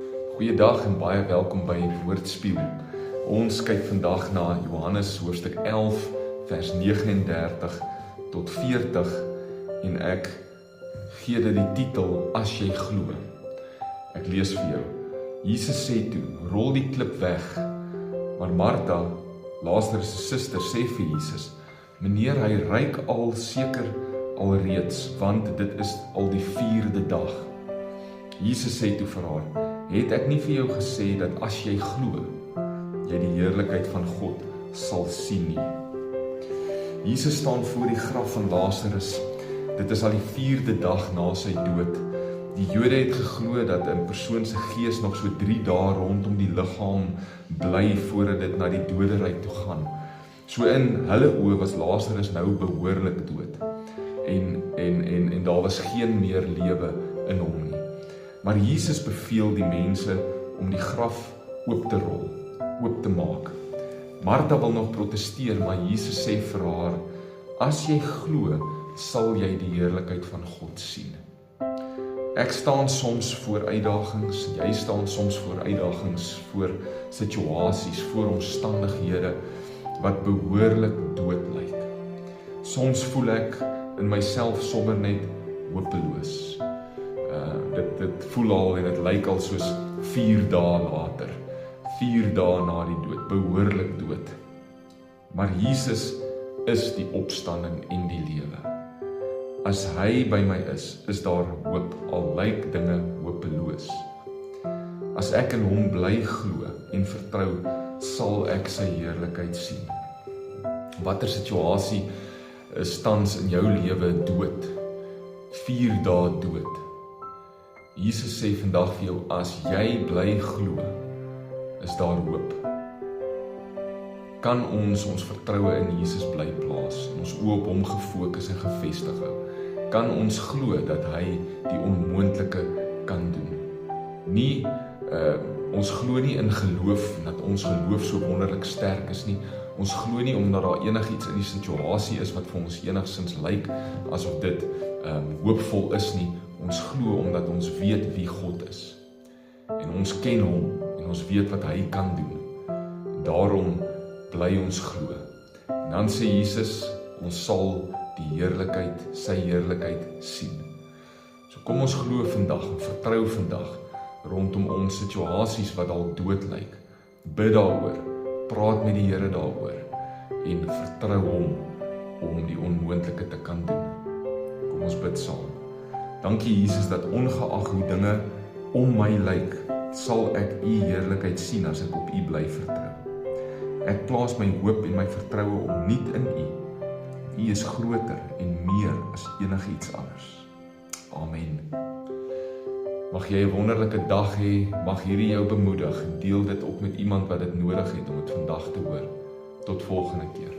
Goeiedag en baie welkom by Woordspieël. Ons kyk vandag na Johannes hoofstuk 11 vers 39 tot 40 en ek gee dit die titel As jy glo. Ek lees vir jou. Jesus sê toe, rol die klip weg. Maar Martha, Lazarus se suster, sê vir Jesus, meneer, hy ruik al seker alreeds, want dit is al die 4de dag. Jesus sê toe vir haar, het ek nie vir jou gesê dat as jy glo, jy die heerlikheid van God sal sien nie. Jesus staan voor die graf van Lazarus. Dit is al die 4de dag na sy dood. Die Jode het geglo dat 'n persoon se gees nog so 3 dae rondom die liggaam bly voordat dit na die doderyk toe gaan. So in hulle oë was Lazarus nou behoorlik dood. En daar was geen meer lewe in hom nie. Maar Jesus beveel die mense om die graf oop te rol, oop te maak. Martha wil nog protesteer, maar Jesus sê vir haar, as jy glo, sal jy die heerlikheid van God sien. Ek staan soms voor uitdagings, jy staan soms voor uitdagings, voor situasies, voor omstandighede wat behoorlik dood lyk. Soms voel ek in myself sommer net hopeloos. Dit voel al en dit lyk al soos 4 dae later, 4 dae na die dood, behoorlik dood. Maar Jesus is die opstanding en die lewe. As hy by my is daar hoop, al lyk dinge hopeloos. As ek in hom bly glo en vertrou, sal ek sy heerlikheid sien. Watter situasie is tans in jou lewe dood? 4 dae dood. Jesus sê vandag vir jou, as jy bly glo, is daar hoop. Kan ons vertroue in Jesus bly plaas, en ons oë op hom gefokus en gefestig hou? Kan ons glo dat hy die onmoontlike kan doen? Ons glo nie in geloof, dat ons geloof so wonderlik sterk is nie. Ons glo nie omdat daar enigiets in die situasie is wat vir ons enigstens lyk asof dit hoopvol is nie. Ons glo omdat ons weet wie God is. En ons ken hom en ons weet wat hy kan doen. Daarom bly ons glo. En dan sê Jesus, ons sal die heerlikheid, sy heerlikheid sien. So kom ons glo vandag en vertrou vandag rondom ons situasies wat al dood lyk. Bid daaroor, praat met die Here daaroor en vertrou hom om die onmoontlike te kan doen. Kom ons bid saam. Dankie Jesus dat ongeag hoe dinge om my lyk, sal ek u heerlikheid sien as ek op u bly vertrou. Ek plaas my hoop en my vertroue opnuut in u. U is groter en meer as enigiets anders. Amen. Mag jy 'n wonderlike dag hê, mag hierdie jou bemoedig en deel dit ook met iemand wat dit nodig het om dit vandag te hoor. Tot volgende keer.